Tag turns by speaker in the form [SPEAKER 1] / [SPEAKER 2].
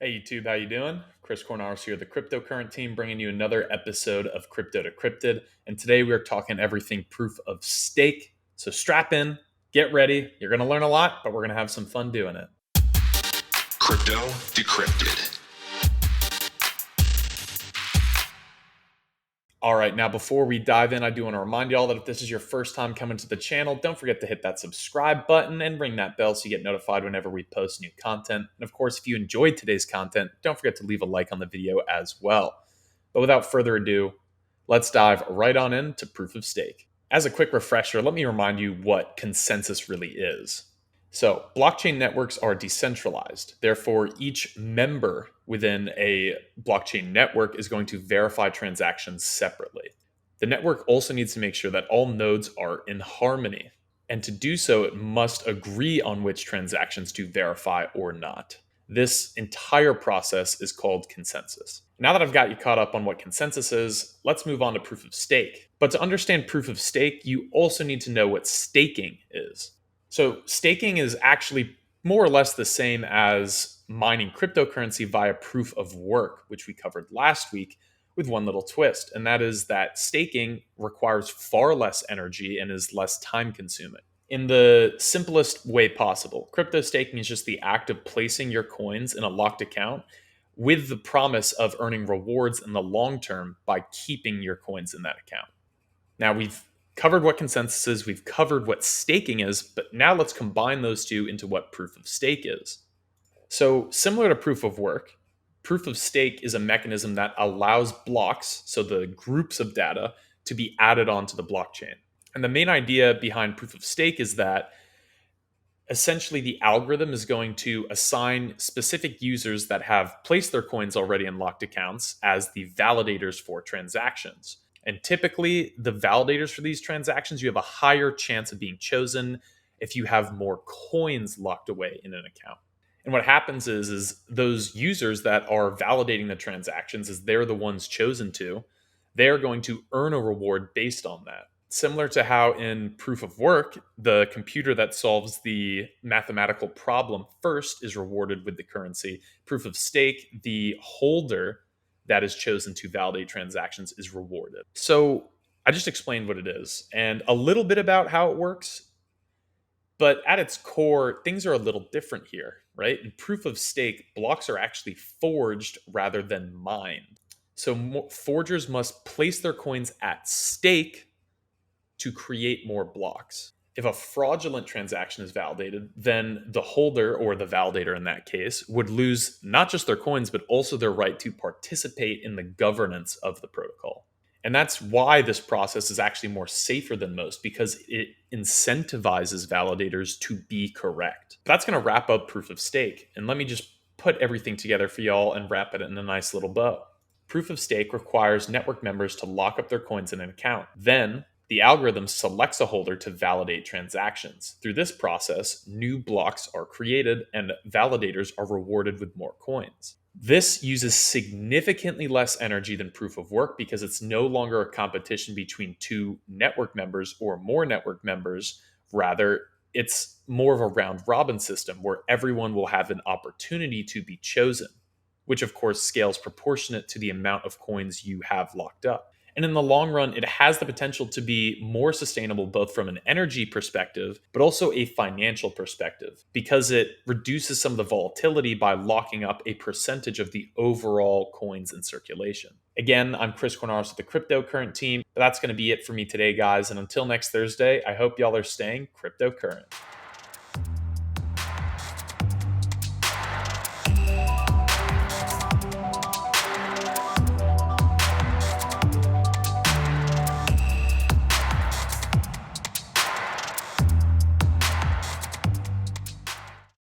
[SPEAKER 1] Hey YouTube, how you doing? Chris Cornars here, the cryptocurrency team, bringing you another episode of Crypto Decrypted. And today we are talking everything proof of stake. So strap in, get ready. You're going to learn a lot, but we're going to have some fun doing it.
[SPEAKER 2] Crypto Decrypted.
[SPEAKER 1] All right, now before we dive in, I do want to remind y'all that if this is your first time coming to the channel, don't forget to hit that subscribe button and ring that bell so you get notified whenever we post new content. And of course, if you enjoyed today's content, don't forget to leave a like on the video as well. But without further ado, let's dive right on into proof of stake. As a quick refresher, let me remind you what consensus really is. So, blockchain networks are decentralized. Therefore, each member within a blockchain network is going to verify transactions separately. The network also needs to make sure that all nodes are in harmony. And to do so, it must agree on which transactions to verify or not. This entire process is called consensus. Now that I've got you caught up on what consensus is, let's move on to proof of stake. But to understand proof of stake, you also need to know what staking is. So, staking is actually more or less the same as mining cryptocurrency via proof of work, which we covered last week with one little twist. And that is that staking requires far less energy and is less time consuming. In the simplest way possible, crypto staking is just the act of placing your coins in a locked account with the promise of earning rewards in the long term by keeping your coins in that account. Now, we've covered what consensus is, we've covered what staking is, but now let's combine those two into what proof of stake is. So, similar to proof of work, proof of stake is a mechanism that allows blocks, so the groups of data, to be added onto the blockchain. And the main idea behind proof of stake is that essentially the algorithm is going to assign specific users that have placed their coins already in locked accounts as the validators for transactions. And typically, the validators for these transactions, you have a higher chance of being chosen if you have more coins locked away in an account. And what happens is those users that are validating the transactions, as they're the ones chosen to, they're going to earn a reward based on that. Similar to how in proof of work, the computer that solves the mathematical problem first is rewarded with the currency. Proof of stake, the holder that is chosen to validate transactions is rewarded. So I just explained what it is and a little bit about how it works. But at its core, things are a little different here, right? In proof of stake, blocks are actually forged rather than mined. So forgers must place their coins at stake to create more blocks. If a fraudulent transaction is validated, then the holder, or the validator in that case, would lose not just their coins, but also their right to participate in the governance of the protocol. And that's why this process is actually more safer than most, because it incentivizes validators to be correct. That's going to wrap up proof of stake. And let me just put everything together for y'all and wrap it in a nice little bow. Proof of stake requires network members to lock up their coins in an account. Then the algorithm selects a holder to validate transactions. Through this process, new blocks are created and validators are rewarded with more coins. This uses significantly less energy than proof of work because it's no longer a competition between two network members or more network members. Rather, it's more of a round robin system where everyone will have an opportunity to be chosen, which of course scales proportionate to the amount of coins you have locked up. And in the long run, it has the potential to be more sustainable, both from an energy perspective, but also a financial perspective, because it reduces some of the volatility by locking up a percentage of the overall coins in circulation. Again, I'm Chris Cornars with the cryptocurrency team. That's going to be it for me today, guys. And until next Thursday, I hope y'all are staying cryptocurrent.